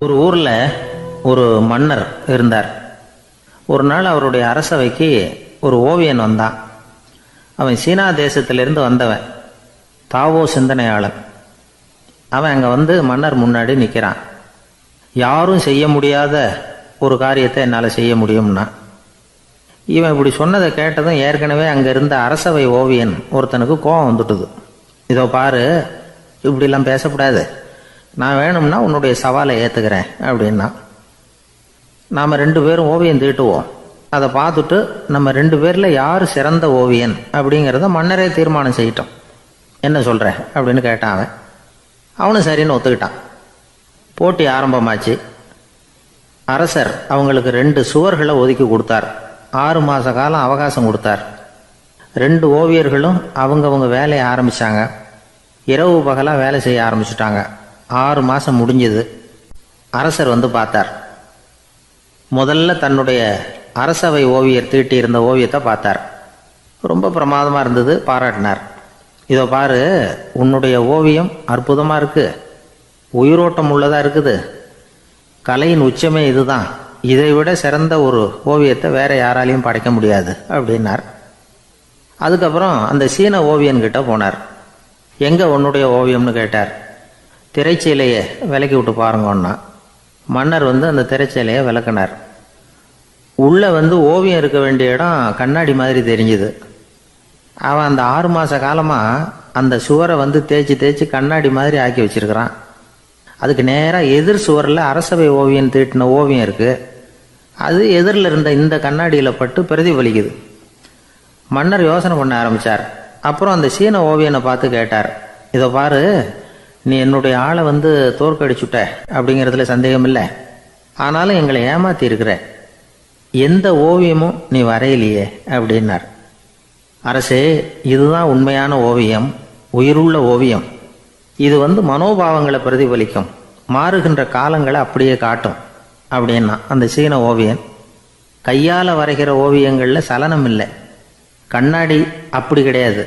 ஒரு ஊரில் ஒரு மன்னர் இருந்தார். ஒரு நாள் அவருடைய அரசவைக்கு ஒரு ஓவியன் வந்தான். அவன் சீனா தேசத்திலிருந்து வந்தவன், தாவோ சிந்தனையாளன். அவன் அங்கே வந்து மன்னர் முன்னாடி நிற்கிறான். யாரும் செய்ய முடியாத ஒரு காரியத்தை என்னால் செய்ய முடியும்னா. இவன் இப்படி சொன்னதை கேட்டதும் ஏற்கனவே அங்கே இருந்த அரசவை ஓவியன் ஒருத்தனுக்கு கோபம் வந்துட்டுது. இதோ பாரு, இப்படிலாம் பேசக்கூடாது, நான் வேணும்னா உன்னுடைய சவாலை ஏற்றுக்கிறேன் அப்படின்னா. நாம் 2 பேரும் ஓவியம் தீட்டுவோம், அதை பார்த்துட்டு நம்ம 2 பேரில் யார் சிறந்த ஓவியன் அப்படிங்கிறத மன்னரே தீர்மானம் செய்யட்டும், என்ன சொல்கிற அப்படின்னு கேட்டான். அவனும் சரின்னு ஒத்துக்கிட்டான். போட்டி ஆரம்பமாச்சு. அரசர் அவங்களுக்கு 2 சுவர்களை ஒதுக்கி கொடுத்தார். 6 மாத காலம் அவகாசம் கொடுத்தார். 2 ஓவியர்களும் அவங்கவுங்க வேலையை ஆரம்பித்தாங்க. இரவு பகலாக வேலை செய்ய ஆரம்பிச்சுட்டாங்க. 6 மாதம் முடிஞ்சது. அரசர் வந்து பார்த்தார். முதல்ல தன்னுடைய அரசவை ஓவியர் தீட்டியிருந்த ஓவியத்தை பார்த்தார். ரொம்ப பிரமாதமாக இருந்தது, பாராட்டினார். இதோ பாரு, உன்னுடைய ஓவியம் அற்புதமாக இருக்குது, உயிரோட்டம் உள்ளதாக இருக்குது, கலையின் உச்சமே இதுதான், இதை விட சிறந்த ஒரு ஓவியத்தை வேற யாராலையும் படைக்க முடியாது அப்படின்னார். அதுக்கப்புறம் அந்த சீன ஓவியன்கிட்ட போனார். எங்கே உன்னுடைய ஓவியம்னு கேட்டார். திரைச்சீலையை விலக்கி விட்டு பாருங்கன்னா. மன்னர் வந்து அந்த திரைச்சீலையை விளக்குனார். உள்ளே வந்து ஓவியம் இருக்க வேண்டிய இடம் கண்ணாடி மாதிரி தெரிஞ்சுது. அவன் அந்த 6 மாத காலமாக அந்த சுவரை வந்து தேய்ச்சி தேய்ச்சி கண்ணாடி மாதிரி ஆக்கி வச்சிருக்கிறான். அதுக்கு நேராக எதிர் சுவரில் அரசவை ஓவியம் தீட்டின ஓவியம் இருக்குது. அது எதிரில் இருந்த இந்த கண்ணாடியில் பட்டு பிரதிபலிக்குது. மன்னர் யோசனை பண்ண ஆரம்பித்தார். அப்புறம் அந்த சீன ஓவியனை பார்த்து கேட்டார். இதை பாரு, நீ என்னுடைய ஆளை வந்து தோற்கடிச்சுட்ட அப்படிங்கிறதுல சந்தேகம் இல்லை, ஆனாலும் எங்களை ஏமாற்றி இருக்கிற, எந்த ஓவியமும் நீ வரையிலையே அப்படின்னார். அரசே, இதுதான் உண்மையான ஓவியம், உயிருள்ள ஓவியம். இது வந்து மனோபாவங்களை பிரதிபலிக்கும், மாறுகின்ற காலங்களை அப்படியே காட்டும் அப்படின்னா அந்த சீன ஓவியன். கையால் வரைகிற ஓவியங்களில் சலனம் இல்லை, கண்ணாடி அப்படி கிடையாது,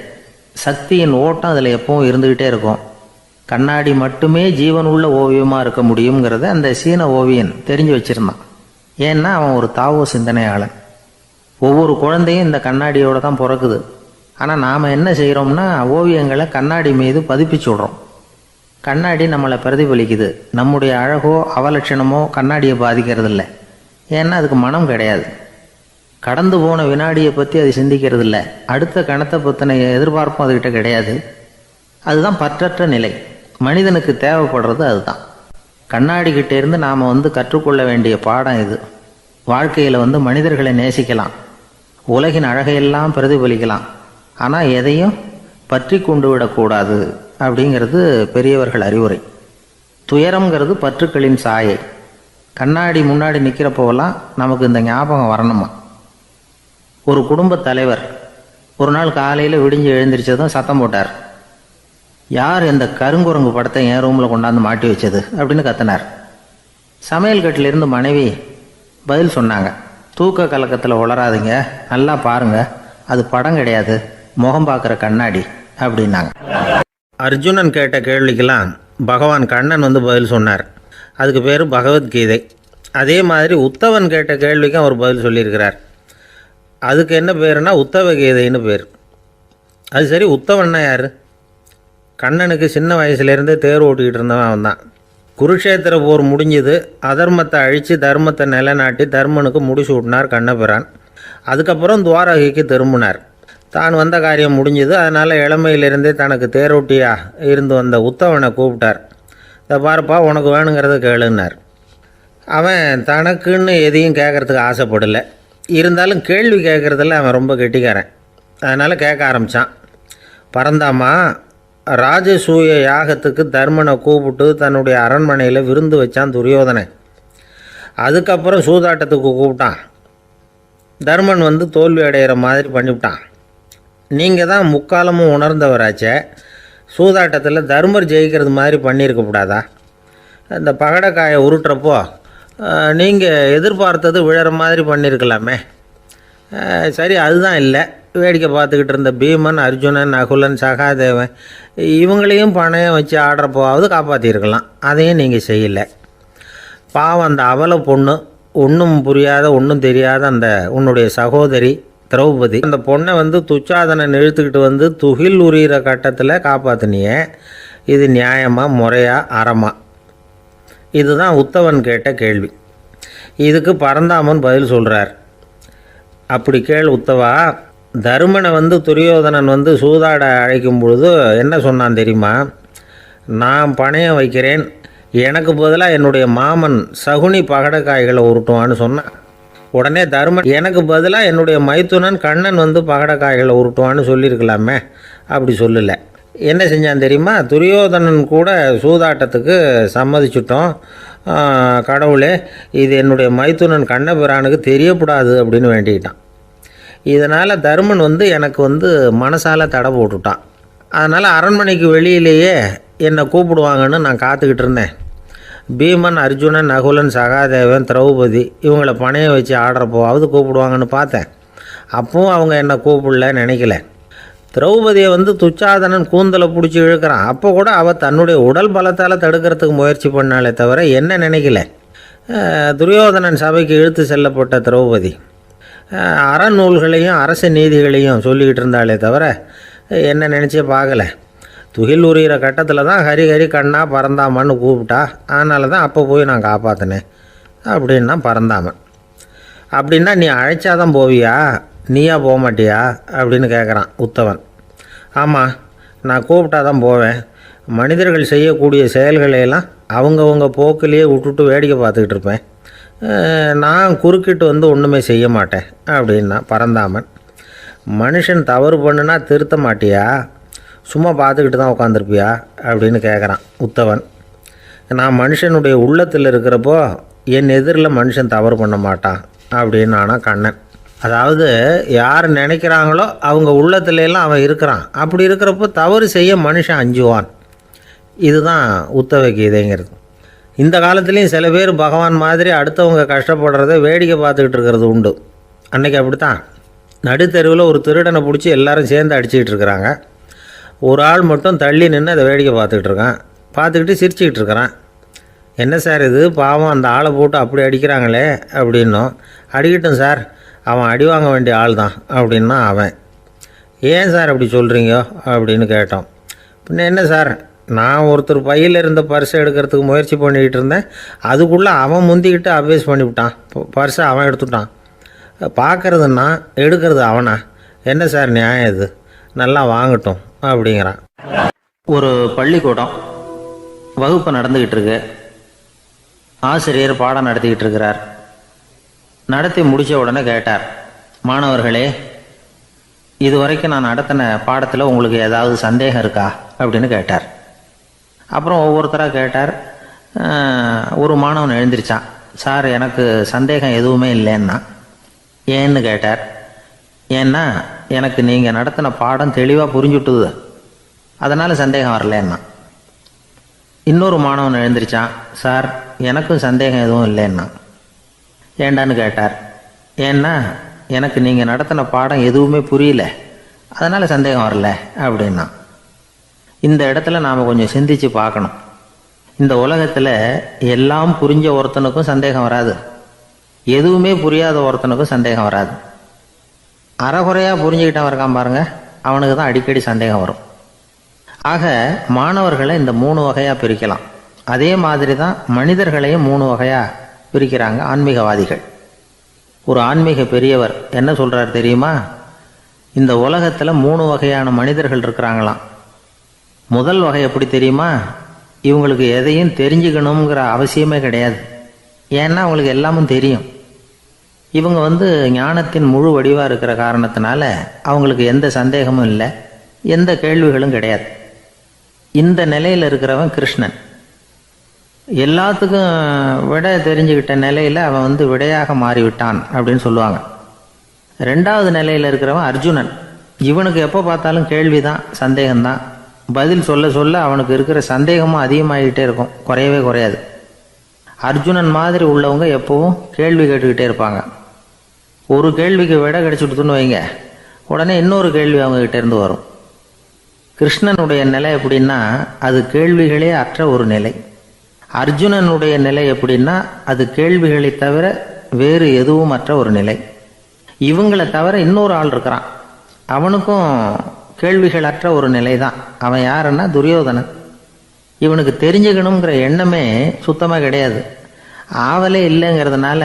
சக்தியின் ஓட்டம் அதில் எப்பவும் இருந்துக்கிட்டே இருக்கும், கண்ணாடி மட்டுமே ஜீவன் உள்ள ஓவியமாக இருக்க முடியுங்கிறத அந்த சீன ஓவியன் தெரிஞ்சு வச்சிருந்தான். ஏன்னா அவன் ஒரு தாவோ சிந்தனையாளன். ஒவ்வொரு குழந்தையும் இந்த கண்ணாடியோடு தான் பிறக்குது. ஆனால் நாம் என்ன செய்கிறோம்னா ஓவியங்களை கண்ணாடி மீது பதிப்பிச்சு விடுறோம். கண்ணாடி நம்மளை பிரதிபலிக்குது. நம்முடைய அழகோ அவலட்சணமோ கண்ணாடியை பாதிக்கிறது இல்லை. ஏன்னா அதுக்கு மனம் கிடையாது. கடந்து போன வினாடியை பற்றி அது சிந்திக்கிறது இல்லை. அடுத்த கணத்தை பற்றின எதிர்பார்ப்பும் அதுக்கிட்ட கிடையாது. அதுதான் பற்றற்ற நிலை. மனிதனுக்கு தேவைப்படுறது அதுதான். கண்ணாடிக்கிட்ட இருந்து நாம் வந்து கற்றுக்கொள்ள வேண்டிய பாடம் இது. வாழ்க்கையில் வந்து மனிதர்களை நேசிக்கலாம், உலகின் அழகையெல்லாம் பிரதிபலிக்கலாம், ஆனால் எதையும் பற்றி கொண்டு விடக்கூடாது அப்படிங்கிறது பெரியவர்கள் அறிவுரை. துயரம்ங்கிறது பற்றுக்களின் சாயை. கண்ணாடி முன்னாடி நிற்கிறப்போவெல்லாம் நமக்கு இந்த ஞாபகம் வரணுமா. ஒரு குடும்ப தலைவர் ஒரு நாள் காலையில் விடிஞ்சு எழுந்திரிச்சதும் சத்தம் போட்டார். யார் இந்த கருங்குரங்கு படத்தை என் ரூமில் கொண்டாந்து மாட்டி வச்சது அப்படின்னு கத்தினார். சமையல் கட்டிலிருந்து மனைவி பதில் சொன்னாங்க. தூக்க கலக்கத்தில் உளராதிங்க, நல்லா பாருங்க, அது படம் கிடையாது, முகம் பார்க்குற கண்ணாடி அப்படின்னாங்க. அர்ஜுனன் கேட்ட கேள்விக்கெல்லாம் பகவான் கண்ணன் வந்து பதில் சொன்னார். அதுக்கு பேர் பகவத்கீதை. அதே மாதிரி உத்தவன் கேட்ட கேள்விக்கும் அவர் பதில் சொல்லியிருக்கிறார். அதுக்கு என்ன பேருனா உத்தவ கீதைன்னு பேர். அது சரி, உத்தவன்னா யார்? கண்ணனுக்கு சின்ன வயசுலேருந்தே தேர் ஓட்டிக்கிட்டு இருந்தவன் அவன் தான். குருஷேத்திர போர் முடிஞ்சது. அதர்மத்தை அழித்து தர்மத்தை நிலைநாட்டி தர்மனுக்கு முடிச்சு விட்டினார் கண்ணபிரான். அதுக்கப்புறம் துவாரகைக்கு திரும்பினார். தான் வந்த காரியம் முடிஞ்சது. அதனால் இளமையிலிருந்தே தனக்கு தேரோட்டியாக இருந்து வந்த உத்தவனை கூப்பிட்டார். இதை பாருப்பா, உனக்கு வேணுங்கிறத கேளுன்னார். அவன் தனக்குன்னு எதையும் கேட்குறதுக்கு ஆசைப்படலை. இருந்தாலும் கேள்வி கேட்குறதில்ல அவன் ரொம்ப கெட்டிக்காரன். அதனால் கேட்க ஆரம்பித்தான். பரந்தாமா, ராஜசூய யாகத்துக்கு தர்மனை கூப்பிட்டு தன்னுடைய அரண்மனையில் விருந்து வச்சான் துரியோதனன். அதுக்கப்புறம் சூதாட்டத்துக்கு கூப்பிட்டான். தர்மன் வந்து தோல்வி அடைகிற மாதிரி பண்ணிவிட்டான். நீங்கள் தான் முக்காலமும் உணர்ந்தவராச்சே, சூதாட்டத்தில் தர்மர் ஜெயிக்கிறது மாதிரி பண்ணியிருக்கக்கூடாதா? இந்த பகடைக்காயை உருட்டுறப்போ நீங்கள் எதிர்பார்த்தது விழற மாதிரி பண்ணியிருக்கலாமே. சரி, அதுதான் இல்லை. வேடிக்கை பார்த்துக்கிட்டு இருந்த பீமன், அர்ஜுனன், நகுலன், சகாதேவன் இவங்களையும் பணையம் வச்சு ஆடுறப்போவாவது காப்பாற்றிருக்கலாம். அதையும் நீங்கள் செய்யலை. பாவம் அந்த அவல பொண்ணு, ஒன்றும் புரியாத ஒன்றும் தெரியாத அந்த உன்னுடைய சகோதரி திரௌபதி, அந்த பொண்ணை வந்து துச்சாதனன் இழுத்துக்கிட்டு வந்து துகில் உரிகிற கட்டத்தில் காப்பாற்றினியே, இது நியாயமா, முறையா, அறமா? இதுதான் உத்தவன் கேட்ட கேள்வி. இதுக்கு பரந்தாமன் பதில் சொல்கிறார். அப்படி கேள் உத்தவா, தருமனை வந்து துரியோதனன் வந்து சூதாட அழைக்கும் பொழுது என்ன சொன்னான் தெரியுமா? நான் பணையம் வைக்கிறேன், எனக்கு பதிலாக என்னுடைய மாமன் சகுனி பகடக்காய்களை உருட்டுவான்னு சொன்னான். உடனே தருமன் எனக்கு பதிலாக என்னுடைய மைத்துனன் கண்ணன் வந்து பகடக்காய்களை உருட்டுவான்னு சொல்லியிருக்கலாமே, அப்படி சொல்லலை. என்ன செஞ்சான் தெரியுமா? துரியோதனன் கூட சூதாட்டத்துக்கு சம்மதிச்சிட்டோம், கடவுளே இது என்னுடைய மைத்துனன் கண்ணபிரானுக்கு தெரியக்கூடாது அப்படின்னு வேண்டிக்கிட்டான். இதனால் தருமன் வந்து எனக்கு வந்து மனசால் தடை போட்டுட்டான். அதனால் அரண்மனைக்கு வெளியிலேயே என்னை கூப்பிடுவாங்கன்னு நான் காத்துக்கிட்டு இருந்தேன். பீமன், அர்ஜுனன், நகுலன், சகாதேவன், திரௌபதி இவங்களை பணையம் வச்சு ஆடுறப்போவாவது கூப்பிடுவாங்கன்னு பார்த்தேன். அப்பவும் அவங்க என்னை கூப்பிடல, நினைக்கல. திரௌபதியை வந்து துச்சாதனன் கூந்தலை பிடிச்சி இழுக்கிறான். அப்போ கூட அவள் தன்னுடைய உடல் பலத்தால் தடுக்கிறதுக்கு முயற்சி பண்ணாலே தவிர என்ன நினைக்கல. துரியோதனன் சபைக்கு இழுத்து செல்லப்பட்ட திரௌபதி அறநூல்களையும் அரச நீதிகளையும் சொல்லிக்கிட்டு இருந்தாலே தவிர என்ன நினச்சே பார்க்கலை. துகில் உரிகிற கட்டத்தில் தான் ஹரி ஹரி கண்ணா பரந்தாமன்னு கூப்பிட்டா, அதனால தான் அப்போ போய் நான் காப்பாற்றினேன் அப்படின்னா பரந்தாமன். அப்படின்னா நீ அழைச்சாதான் போவியா, நீயா போக மாட்டியா அப்படின்னு கேட்குறான் உத்தவன். ஆமாம், நான் கூப்பிட்டா தான் போவேன். மனிதர்கள் செய்யக்கூடிய செயல்களையெல்லாம் அவங்கவுங்க போக்கிலேயே விட்டுட்டு வேடிக்கை பார்த்துக்கிட்டு இருப்பேன். நான் குறுக்கிட்டு வந்து ஒன்றுமே செய்ய மாட்டேன் அப்படின்னா பரந்தாமன். மனுஷன் தவறு பண்ணுனா திருத்த மாட்டியா, சும்மா பார்த்துக்கிட்டு தான் உட்காந்துருப்பியா அப்படின்னு கேட்குறான் உத்தவன். நான் மனுஷனுடைய உள்ளத்தில் இருக்கிறப்போ என் எதிரில் மனுஷன் தவறு பண்ண மாட்டான் அப்படின்னு ஆனால் கண்ணன். அதாவது யார் நினைக்கிறாங்களோ அவங்க உள்ளத்துலலாம் அவன் இருக்கிறான். அப்படி இருக்கிறப்போ தவறு செய்ய மனுஷன் அஞ்சுவான். இதுதான் உத்தவ கீதைங்கிறது. இந்த காலத்துலேயும் சில பேர் பகவான் மாதிரி அடுத்தவங்க கஷ்டப்படுறத வேடிக்கை பார்த்துக்கிட்டு இருக்கிறது உண்டு. அன்றைக்கி அப்படித்தான் நடுத்தெருவில் ஒரு திருடனை பிடிச்சி எல்லாரும் சேர்ந்து அடிச்சுக்கிட்டு இருக்கிறாங்க. ஒரு ஆள் மட்டும் தள்ளி நின்று அதை வேடிக்கை பார்த்துக்கிட்டு இருக்கான். பார்த்துக்கிட்டு சிரிச்சுக்கிட்டு இருக்கிறான். என்ன சார் இது, பாவம் அந்த ஆளை போட்டு அப்படி அடிக்கிறாங்களே அப்படின்னும். அடிக்கட்டும் சார், அவன் அடி வாங்க வேண்டிய ஆள் தான் அப்படின்னா அவன். ஏன் சார் அப்படி சொல்கிறீங்க அப்படின்னு கேட்டோம். பின்ன என்ன சார், நான் ஒருத்தர் பையில் இருந்த பர்ஸை எடுக்கிறதுக்கு முயற்சி பண்ணிக்கிட்டு இருந்தேன், அதுக்குள்ளே அவன் முந்திக்கிட்டு அப்வேஸ் பண்ணிவிட்டான், பர்ஸை அவன் எடுத்துட்டான். பார்க்குறதுன்னா எடுக்கிறது அவனா? என்ன சார் நியாயம் இது, நல்லா வாங்கட்டும் அப்படிங்கிறான். ஒரு பள்ளிக்கூடம் வகுப்பு நடந்துக்கிட்டு இருக்கு. ஆசிரியர் பாடம் நடத்திக்கிட்டு இருக்கிறார். நடத்தி முடித்த உடனே கேட்டார், மாணவர்களே, இதுவரைக்கும் நான் நடத்தின பாடத்தில் உங்களுக்கு ஏதாவது சந்தேகம் இருக்கா அப்படின்னு கேட்டார். அப்புறம் ஒவ்வொருத்தராக கேட்டார். ஒரு மாணவன் எழுந்திருச்சான். சார், எனக்கு சந்தேகம் எதுவுமே இல்லைன்னா. ஏன்னு கேட்டார். ஏன்னா எனக்கு நீங்கள் நடத்தின பாடம் தெளிவாக புரிஞ்சுட்டுது, அதனால் சந்தேகம் வரலன்னா. இன்னொரு மாணவன் எழுந்திருச்சான். சார், எனக்கும் சந்தேகம் எதுவும் இல்லைன்னா. ஏண்டான்னு கேட்டார். ஏன்னா எனக்கு நீங்கள் நடத்தின பாடம் எதுவுமே புரியல, அதனால் சந்தேகம் வரல அப்படின்னா. இந்த இடத்துல நாம் கொஞ்சம் சிந்திச்சு பார்க்கணும். இந்த உலகத்தில் எல்லாம் புரிஞ்ச ஒருத்தனுக்கும் சந்தேகம் வராது, எதுவுமே புரியாத ஒருத்தனுக்கும் சந்தேகம் வராது. அறகுறையாக புரிஞ்சுக்கிட்டவன் இருக்கான் பாருங்க, அவனுக்கு தான் அடிக்கடி சந்தேகம் வரும். ஆக மாணவர்களை இந்த 3 வகையாக பிரிக்கலாம். அதே மாதிரி தான் மனிதர்களையும் 3 வகையாக பிரிக்கிறாங்க ஆன்மீகவாதிகள். ஒரு ஆன்மீக பெரியவர் என்ன சொல்கிறார் தெரியுமா? இந்த உலகத்தில் 3 வகையான மனிதர்கள் இருக்கிறாங்களாம். முதல் வகை எப்படி தெரியுமா? இவங்களுக்கு எதையும் தெரிஞ்சுக்கணுங்கிற அவசியமே கிடையாது. ஏன்னா அவங்களுக்கு எல்லாமும் தெரியும். இவங்க ஞானத்தின் முழு வடிவாக இருக்கிற காரணத்தினால அவங்களுக்கு எந்த சந்தேகமும் இல்லை, எந்த கேள்விகளும் கிடையாது. இந்த நிலையில் இருக்கிறவன் கிருஷ்ணன். எல்லாத்துக்கும் விட தெரிஞ்சுக்கிட்ட நிலையில் அவன் விடையாக மாறிவிட்டான் அப்படின்னு சொல்லுவாங்க. 2வது நிலையில் இருக்கிறவன் அர்ஜுனன். இவனுக்கு எப்போ பார்த்தாலும் கேள்விதான், சந்தேகம்தான். பதில் சொல்ல சொல்ல அவனுக்கு இருக்கிற சந்தேகமும் அதிகமாகிக்கிட்டே இருக்கும், குறையவே குறையாது. அர்ஜுனன் மாதிரி உள்ளவங்க எப்பவும் கேள்வி கேட்டுக்கிட்டே இருப்பாங்க. ஒரு கேள்விக்கு விட கிடைச்சுட்டுன்னு வைங்க, உடனே இன்னொரு கேள்வி அவங்ககிட்ட இருந்து வரும். கிருஷ்ணனுடைய நிலை எப்படின்னா அது கேள்விகளே அற்ற ஒரு நிலை. அர்ஜுனனுடைய நிலை எப்படின்னா அது கேள்விகளை தவிர வேறு எதுவும் மற்ற ஒரு நிலை. இவங்களை தவிர இன்னொரு ஆள் இருக்கிறான், அவனுக்கும் கேள்விகளற்ற ஒரு நிலை தான். அவன் யாருன்னா துரியோதனன். இவனுக்கு தெரிஞ்சுக்கணுங்கிற எண்ணமே சுத்தமாக கிடையாது. ஆவலே இல்லைங்கிறதுனால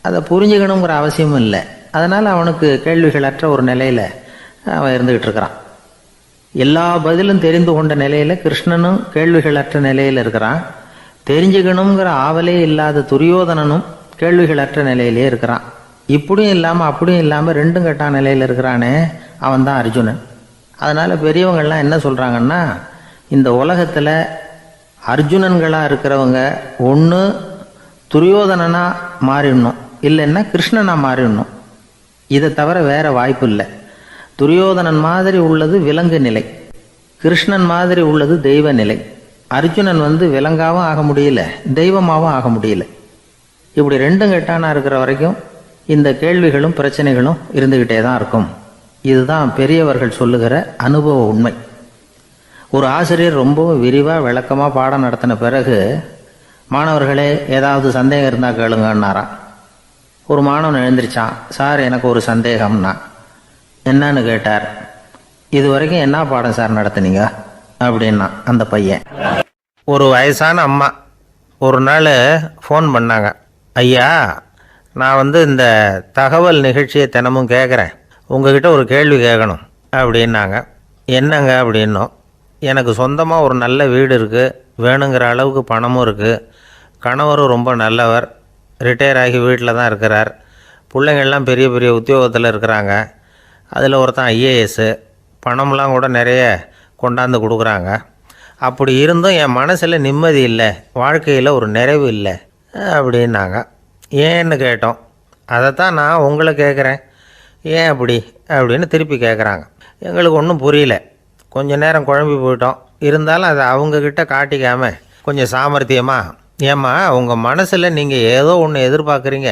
அதை புரிஞ்சுக்கணுங்கிற அவசியமும் இல்லை. அதனால் அவனுக்கு கேள்விகளற்ற ஒரு நிலையில் அவன் இருந்துக்கிட்டு இருக்கிறான். எல்லா பதிலும் தெரிந்து கொண்ட நிலையில் கிருஷ்ணனும் கேள்விகளற்ற நிலையில் இருக்கிறான். தெரிஞ்சுக்கணுங்கிற ஆவலே இல்லாத துரியோதனனும் கேள்விகளற்ற நிலையிலே இருக்கிறான். இப்படியும் இல்லாமல் அப்படியும் இல்லாமல் ரெண்டும் கெட்டான நிலையில் இருக்கிறானே, அவன் தான் அர்ஜுனன். அதனால் பெரியவங்கள்லாம் என்ன சொல்கிறாங்கன்னா, இந்த உலகத்தில் அர்ஜுனன்களாக இருக்கிறவங்க ஒன்று துரியோதனனாக மாறிடணும், இல்லைன்னா கிருஷ்ணனாக மாறிடணும். இதை தவிர வேறு வாய்ப்பு இல்லை. துரியோதனன் மாதிரி உள்ளது விலங்கு நிலை, கிருஷ்ணன் மாதிரி உள்ளது தெய்வ நிலை. அர்ஜுனன் விலங்காவும் ஆக முடியல, தெய்வமாகவும் ஆக முடியல. இப்படி ரெண்டும் கெட்டானா இருக்கிற வரைக்கும் இந்த கேள்விகளும் பிரச்சனைகளும் இருந்துக்கிட்டே தான் இருக்கும். இதுதான் பெரியவர்கள் சொல்லுகிற அனுபவ உண்மை. ஒரு ஆசிரியர் ரொம்பவும் விரிவாக விளக்கமாக பாடம் நடத்தின பிறகு, மாணவர்களே ஏதாவது சந்தேகம் இருந்தால் கேளுங்கன்னாராம். ஒரு மாணவன் எழுந்திரிச்சான். சார், எனக்கு ஒரு சந்தேகம்னா. என்னன்னு கேட்டார். இது வரைக்கும் என்ன பாடம் சார் நடத்துனீங்க அப்படின்னா அந்த பையன். ஒரு வயசான அம்மா ஒரு நாள் ஃபோன் பண்ணாங்க. ஐயா, நான் இந்த தகவல் நிகழ்ச்சியை தினமும் கேட்குறேன், உங்ககிட்ட ஒரு கேள்வி கேட்கணும் அப்படின்னாங்க. என்னங்க அப்படின்னோம். எனக்கு சொந்தமாக ஒரு நல்ல வீடு இருக்குது, வேணுங்கிற அளவுக்கு பணமும் இருக்குது, கணவரும் ரொம்ப நல்லவர், ரிட்டையர் ஆகி வீட்டில் தான் இருக்கிறார், பிள்ளைங்கள்லாம் பெரிய பெரிய உத்தியோகத்தில் இருக்கிறாங்க, அதில் ஒருத்தன் ஐஏஎஸ்ஸு, பணம்லாம் கூட நிறைய கொண்டாந்து கொடுக்குறாங்க. அப்படி இருந்தும் என் மனசில் நிம்மதி இல்லை, வாழ்க்கையில் ஒரு நிறைவு இல்லை அப்படின்னாங்க. ஏன்னு கேட்டோம். அதைத்தான் நான் உங்களை கேட்குறேன், ஏன் அப்படி அப்படின்னு திருப்பி கேட்குறாங்க. எங்களுக்கு ஒன்றும் புரியல, கொஞ்சம் நேரம் குழம்பி போயிட்டோம். இருந்தாலும் அதை அவங்கக்கிட்ட காட்டிக்காமல் கொஞ்சம் சாமர்த்தியமாக, ஏம்மா உங்கள் மனசில் நீங்கள் ஏதோ ஒன்று எதிர்பார்க்குறீங்க,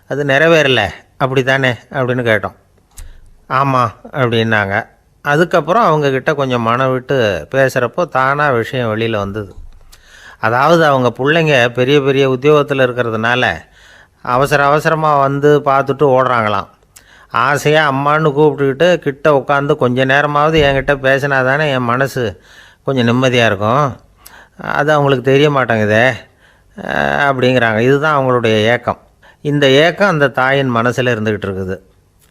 அது நிறைவேறல அப்படி தானே அப்படின்னு கேட்டோம். ஆமாம் அப்படின்னாங்க. அதுக்கப்புறம் அவங்கக்கிட்ட கொஞ்சம் மனம் விட்டு பேசுகிறப்போ தானாக விஷயம் வெளியில் வந்தது. அதாவது அவங்க பிள்ளைங்க பெரிய பெரிய உத்தியோகத்தில் இருக்கிறதுனால அவசரமாக பார்த்துட்டு ஓடுறாங்களாம். ஆசையாக அம்மான்னு கூப்பிட்டுக்கிட்டு கிட்ட உட்காந்து கொஞ்சம் நேரமாவது என்கிட்ட பேசினா தானே என் மனசு கொஞ்சம் நிம்மதியாக இருக்கும், அது அவங்களுக்கு தெரிய மாட்டேங்குதே அப்படிங்கிறாங்க. இதுதான் அவங்களுடைய ஏக்கம். இந்த ஏக்கம் அந்த தாயின் மனசில் இருந்துக்கிட்டு இருக்குது.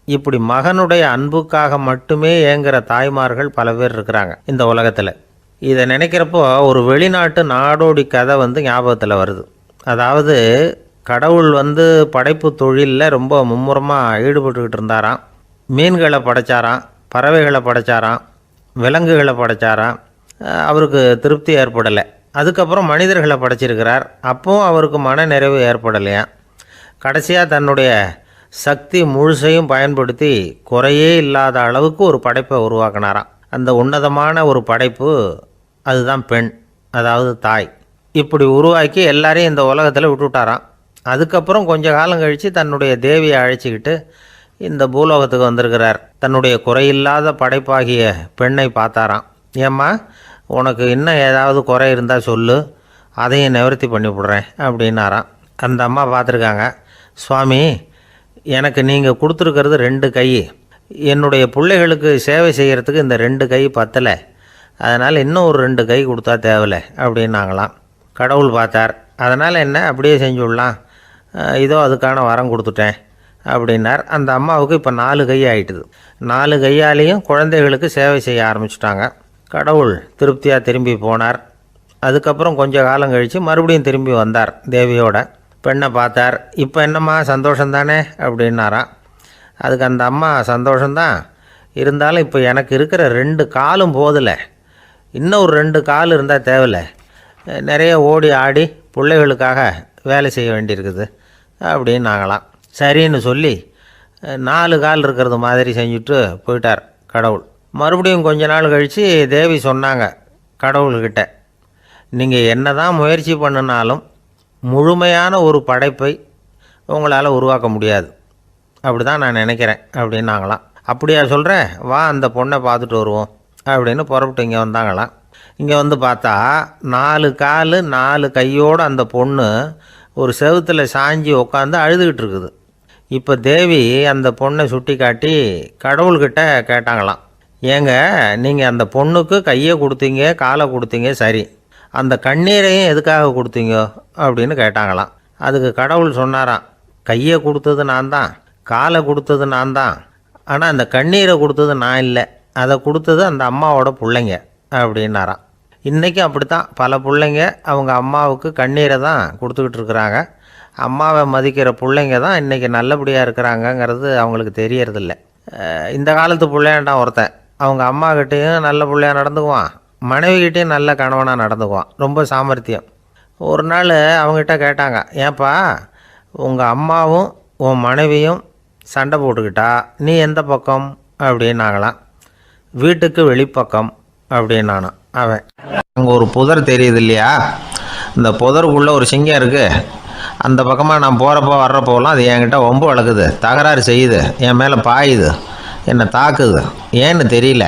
இப்படி மகனுடைய அன்புக்காக மட்டுமே ஏங்குகிற தாய்மார்கள் பல பேர் இருக்கிறாங்க இந்த உலகத்தில். இதை நினைக்கிறப்போ ஒரு வெளிநாட்டு நாடோடி கதை ஞாபகத்தில் வருது. அதாவது கடவுள் படைப்பு தொழிலில் ரொம்ப மும்முரமாக ஈடுபட்டுக்கிட்டு இருந்தாராம். மீன்களை படைச்சாராம், பறவைகளை படைச்சாராம், விலங்குகளை படைச்சாராம். அவருக்கு திருப்தி ஏற்படலை. அதுக்கப்புறம் மனிதர்களை படைச்சிருக்கிறார். அப்போவும் அவருக்கு மன நிறைவு ஏற்படலையாம். கடைசியாக தன்னுடைய சக்தி முழுசையும் பயன்படுத்தி குறையே இல்லாத அளவுக்கு ஒரு படைப்பை உருவாக்கினாராம். அந்த உன்னதமான ஒரு படைப்பு அதுதான் பெண், அதாவது தாய். இப்படி உருவாக்கி எல்லாரையும் இந்த உலகத்தில் விட்டுவிட்டாராம். அதுக்கப்புறம் கொஞ்ச காலம் கழித்து தன்னுடைய தேவியை அழைச்சிக்கிட்டு இந்த பூலோகத்துக்கு வந்திருக்கிறார். தன்னுடைய குறையில்லாத படைப்பாகிய பெண்ணை பார்த்தாராம். ஏம்மா, உனக்கு இன்னும் ஏதாவது குறை இருந்தால் சொல்லு, அதையும் நிவர்த்தி பண்ணிவிடுறேன் அப்படின்னாராம். அந்த அம்மா பார்த்துருக்காங்க. சுவாமி, எனக்கு நீங்கள் கொடுத்துருக்கிறது 2 கை, என்னுடைய பிள்ளைகளுக்கு சேவை செய்கிறதுக்கு இந்த 2 கை பத்தலை, அதனால் இன்னும் ஒரு 2 கை கொடுத்தா தேவலை அப்படின்னாங்களாம். கடவுள் பார்த்தார். அதனால் என்ன, அப்படியே செஞ்சுடலாம், இதோ அதுக்கான வரம் கொடுத்துட்டேன் அப்படின்னார். அந்த அம்மாவுக்கு இப்போ 4 கை ஆகிட்டுது. 4 கையாலேயும் குழந்தைகளுக்கு சேவை செய்ய ஆரம்பிச்சிட்டாங்க. கடவுள் திருப்தியாக திரும்பி போனார். அதுக்கப்புறம் கொஞ்ச காலம் கழித்து மறுபடியும் திரும்பி வந்தார் தேவியோட. பெண்ணை பார்த்தார். இப்போ என்னம்மா சந்தோஷந்தானே அப்படின்னாராம். அதுக்கு அந்த அம்மா, சந்தோஷந்தான், இருந்தாலும் இப்போ எனக்கு இருக்கிற 2 காலும் போதில்லை, இன்னும் ஒரு 2 கால் இருந்தால் தேவையில்லை, நிறைய ஓடி ஆடி பிள்ளைகளுக்காக வேலை செய்ய வேண்டியிருக்குது அப்படின்னாங்களாம். சரின்னு சொல்லி 4 கால் இருக்கிறது மாதிரி செஞ்சுட்டு போயிட்டார் கடவுள். மறுபடியும் கொஞ்ச நாள் கழித்து தேவி சொன்னாங்க கடவுள்கிட்ட, நீங்கள் என்ன தான் முயற்சி பண்ணினாலும் முழுமையான ஒரு படைப்பை உங்களால் உருவாக்க முடியாது, அப்படி தான் நான் நினைக்கிறேன் அப்படின்னாங்களாம். அப்படியா சொல்கிறேன், வா அந்த பொண்ணை பார்த்துட்டு வருவோம் அப்படின்னு புறப்பட்டு இங்கே வந்தாங்களாம். இங்கே வந்து பார்த்தா 4 கால் 4 கையோடு அந்த பொண்ணு ஒரு செவுத்தில் சாஞ்சி உட்காந்து அழுதுகிட்டு இருக்குது. இப்போ தேவி அந்த பொண்ணை சுட்டி காட்டி கடவுள்கிட்ட கேட்டாங்களாம், ஏங்க நீங்கள் அந்த பொண்ணுக்கு கையை கொடுத்தீங்க காலை கொடுத்தீங்க சரி, அந்த கண்ணீரையும் எதுக்காக கொடுத்தீங்க அப்படின்னு கேட்டாங்களாம். அதுக்கு கடவுள் சொன்னாராம், கையை கொடுத்தது நான் தான், காலை கொடுத்தது நான் தான், ஆனால் அந்த கண்ணீரை கொடுத்தது நான் இல்லை, அதை கொடுத்தது அந்த அம்மாவோட பிள்ளைங்க அப்படின்னாராம். இன்றைக்கும் அப்படித்தான் பல பிள்ளைங்க அவங்க அம்மாவுக்கு கண்ணீரை தான் கொடுத்துக்கிட்டு இருக்கிறாங்க. அம்மாவை மதிக்கிற பிள்ளைங்க தான் இன்றைக்கி நல்லபடியாக இருக்கிறாங்கங்கிறது அவங்களுக்கு தெரியறதில்ல. இந்த காலத்து பிள்ளையாண்டான் ஒருத்தன் அவங்க அம்மாக்கிட்டேயும் நல்ல பிள்ளையாக நடந்துக்குவான், மனைவிக்கிட்டேயும் நல்ல கணவனாக நடந்துக்குவான், ரொம்ப சாமர்த்தியம். ஒரு நாள் அவங்ககிட்ட கேட்டாங்க, ஏன்பா உங்கள் அம்மாவும் உன் மனைவியும் சண்டை போட்டுக்கிட்டா நீ எந்த பக்கம் அப்படின்னாங்களாம். வீட்டுக்கு வெளிப்பக்கம் அப்படின்னானோ அவன். அங்கே ஒரு புதர் தெரியுது இல்லையா, இந்த புதருக்குள்ளே ஒரு சிங்கம் இருக்குது, அந்த பக்கமாக நான் போகிறப்போ வர்றப்போலாம் அது என்கிட்ட வம்பு வளர்க்குது, தகராறு செய்யுது, என் மேலே பாயுது, என்னை தாக்குது, ஏன்னு தெரியல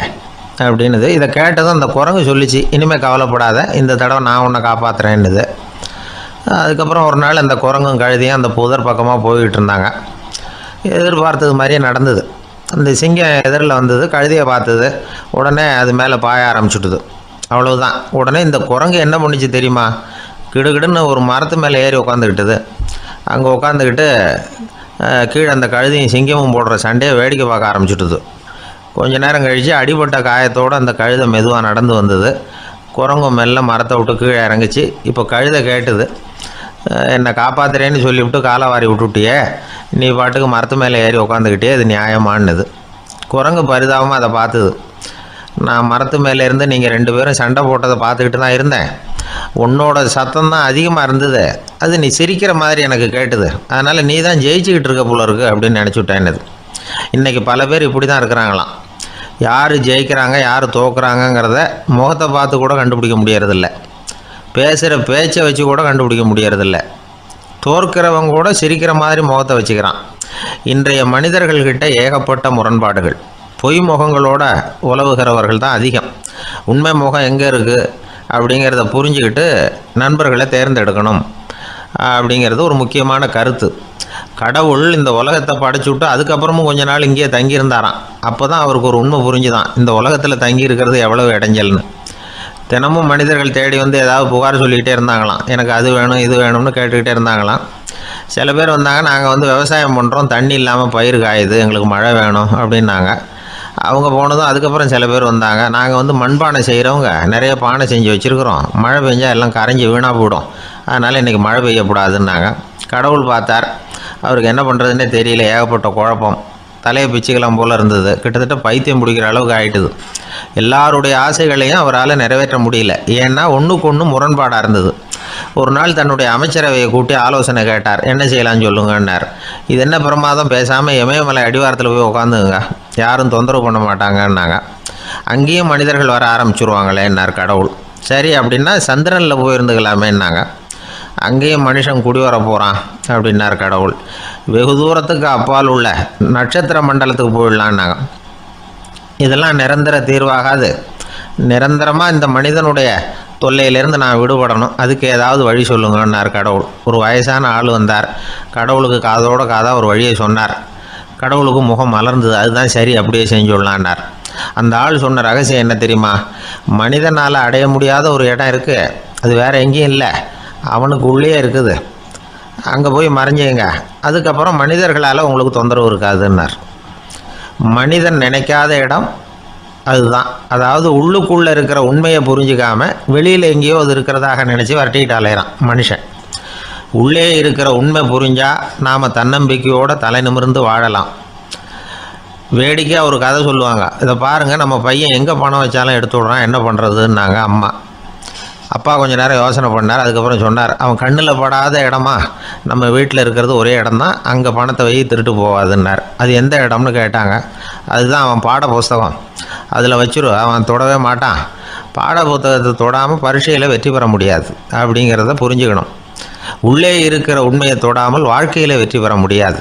அப்படின்னுது. இதை கேட்டதும் அந்த குரங்கு சொல்லிச்சு, இனிமேல் கவலைப்படாத, இந்த தடவை நான் உன்னை காப்பாற்றுறேன்னுது. அதுக்கப்புறம் ஒரு நாள் அந்த குரங்கும் கழுதியும் அந்த புதர் பக்கமாக போய்கிட்டு இருந்தாங்க. எதிர்பார்த்தது மாதிரியே நடந்தது. அந்த சிங்கம் எதிரில் வந்தது, கழுதியை பார்த்தது, உடனே அது மேலே பாய ஆரம்பிச்சுட்டுது. அவ்வளவுதான். உடனே இந்த குரங்கு என்ன பண்ணிச்சு தெரியுமா, கிடுகிடுன்னு ஒரு மரத்து மேலே ஏறி உட்காந்துக்கிட்டது. அங்கே உட்காந்துக்கிட்டு கீழே அந்த கழுதியும் சிங்கமும் போடுற சண்டையை வேடிக்கை பார்க்க ஆரம்பிச்சுட்டுது. கொஞ்ச நேரம் கழித்து அடிபட்ட காயத்தோடு அந்த கழுதை மெதுவாக நடந்து வந்தது. குரங்கு மெல்ல மரத்தை விட்டு கீழே இறங்குச்சு. இப்போ கழுதை கேட்டுது, என்னை காப்பாற்றுறேன்னு சொல்லிவிட்டு காலை வாரி விட்டுட்டியே, நீ பாட்டுக்கு மரத்து மேலே ஏறி உட்காந்துக்கிட்டே, அது நியாயமானது. குரங்கு பரிதாபமாக அதை பார்த்துது. நான் மரத்து மேலே இருந்து நீங்கள் 2 பேரும் சண்டை போட்டதை பார்த்துக்கிட்டு தான் இருந்தேன், உன்னோட சத்தம் தான் அதிகமாக இருந்தது, அது நீ சிரிக்கிற மாதிரி எனக்கு கேட்டுது, அதனால் நீ தான் ஜெயிச்சுக்கிட்டு இருக்க போல இருக்கு அப்படின்னு நினச்சிவிட்டேன்னுது. இன்றைக்கி பல பேர் இப்படி தான் இருக்கிறாங்களாம். யார் ஜெயிக்கிறாங்க யார் தோக்குறாங்கங்கிறத முகத்தை பார்த்து கூட கண்டுபிடிக்க முடியறதில்ல, பேசுகிற பேச்சை வச்சு கூட கண்டுபிடிக்க முடியறதில்ல, தோற்கிறவங்க கூட சிரிக்கிற மாதிரி முகத்தை வச்சுக்கிறான். இன்றைய மனிதர்கள்கிட்ட ஏகப்பட்ட முரண்பாடுகள், பொய் முகங்களோட உலவுகிறவர்கள் தான் அதிகம். உண்மை முகம் எங்கே இருக்குது அப்படிங்கிறத புரிஞ்சுக்கிட்டு நண்பர்களை தேர்ந்தெடுக்கணும் அப்படிங்கிறது ஒரு முக்கியமான கருத்து. கடவுள் இந்த உலகத்தை படைச்சு விட்டு அதுக்கப்புறமும் கொஞ்ச நாள் இங்கேயே தங்கியிருந்தாராம். அப்போ தான் அவருக்கு ஒரு உண்மை புரிஞ்சுதான், இந்த உலகத்தில் தங்கி இருக்கிறது எவ்வளவு இடைஞ்சல்னு. தினமும் மனிதர்கள் தேடி வந்து ஏதாவது புகார் சொல்லிக்கிட்டே இருந்தாங்களாம், எனக்கு அது வேணும் இது வேணும்னு கேட்டுக்கிட்டே இருந்தாங்களாம். சில பேர் வந்தாங்க, நாங்கள் வந்து விவசாயம் பண்ணுறோம், தண்ணி இல்லாமல் பயிர் காயுது, எங்களுக்கு மழை வேணும் அப்படின்னாங்க. அவங்க போனதும் அதுக்கப்புறம் சில பேர் வந்தாங்க, நாங்கள் வந்து மண்பானை செய்கிறவங்க நிறைய பானை செஞ்சு வச்சுருக்குறோம், மழை பெஞ்சால் எல்லாம் கரைஞ்சி வீணாக போயிடும், அதனால் இன்றைக்கி மழை பெய்யக்கூடாதுன்னாங்க. கடவுள் பார்த்தார், அவருக்கு என்ன பண்ணுறதுன்னே தெரியல, ஏகப்பட்ட குழப்பம், தலையை பிச்சுக்கலாம் போல் இருந்தது, கிட்டத்தட்ட பைத்தியம் பிடிக்கிற அளவுக்கு ஆகிட்டுது. எல்லாருடைய ஆசைகளையும் அவரால் நிறைவேற்ற முடியல, ஏன்னா ஒன்றுக்கு ஒன்று முரண்பாடாக இருந்தது. ஒரு நாள் தன்னுடைய அமைச்சரவையை கூட்டி ஆலோசனை கேட்டார், என்ன செய்யலான்னு சொல்லுங்கன்னார். இது என்ன பிரமாதம், பேசாமல் இமயமலை அடிவாரத்தில் போய் உட்காந்துங்க, யாரும் தொந்தரவு பண்ண மாட்டாங்கன்னாங்க. அங்கேயும் மனிதர்கள் வர ஆரம்பிச்சுருவாங்களேன்னார் கடவுள். சரி அப்படின்னா சந்திரனில் போயிருந்துக்கலாமேன்னாங்க. அங்கேயும் மனுஷன் குடி வர போகிறான் அப்படின்னார் கடவுள். வெகு தூரத்துக்கு அப்பால் உள்ள நட்சத்திர மண்டலத்துக்கு போயிடலான்னாங்க. இதெல்லாம் நிரந்தர தீர்வாகாது, நிரந்தரமாக இந்த மனிதனுடைய தொல்லையிலேருந்து நான் விடுபடணும், அதுக்கு ஏதாவது வழி சொல்லுங்கன்னார் கடவுள். ஒரு வயசான ஆள் வந்தார், கடவுளுக்கு காதோட காதாக ஒரு வழியை சொன்னார். கடவுளுக்கு முகம் மலர்ந்தது, அதுதான் சரி அப்படியே செஞ்சுடலான்னார். அந்த ஆள் சொன்ன ரகசியம் என்ன தெரியுமா, மனிதனால் அடைய முடியாத ஒரு இடம் இருக்குது, அது வேறு எங்கேயும் இல்லை, அவனுக்கு உள்ளே இருக்குது, அங்கே போய் மறைஞ்சிங்க, அதுக்கப்புறம் மனிதர்களால் உங்களுக்கு தொந்தரவு இருக்காதுன்னார். மனிதன் நினைக்காத இடம் அதுதான். அதாவது உள்ளுக்குள்ளே இருக்கிற உண்மையை புரிஞ்சிக்காமல் வெளியில் எங்கேயோ அது இருக்கிறதாக நினச்சி வரட்டிக்கிட்டு அலையிறான் மனுஷன். உள்ளே இருக்கிற உண்மை புரிஞ்சால் நாம் தன்னம்பிக்கையோடு தலை நிமிர்ந்து வாழலாம். வேடிக்கையாக ஒரு கதை சொல்லுவாங்க, இதை பாருங்கள், நம்ம பையன் எங்கே பணம் வச்சாலும் எடுத்து விட்றான், என்ன பண்ணுறதுன்னாங்க அம்மா. அப்பா கொஞ்சம் நேரம் யோசனை பண்ணார், அதுக்கப்புறம் சொன்னார், அவன் கண்ணில் படாத இடமா நம்ம வீட்டில் இருக்கிறது ஒரே இடம்தான், அங்கே பணத்தை வை திருட்டு போகாதுன்னார். அது எந்த இடம்னு கேட்டாங்க. அதுதான் அவன் பாட புஸ்தகம், அதில் வச்சிரு, அவன் தொடவே மாட்டான், பாட புத்தகத்தை தொடாமல் பரீட்சையில் வெற்றி பெற முடியாது அப்படிங்கிறத புரிஞ்சுக்கணும். உள்ளே இருக்கிற உண்மையை தொடாமல் வாழ்க்கையில் வெற்றி பெற முடியாது.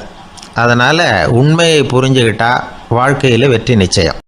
அதனால் உண்மையை புரிஞ்சுக்கிட்டால் வாழ்க்கையில் வெற்றி நிச்சயம்.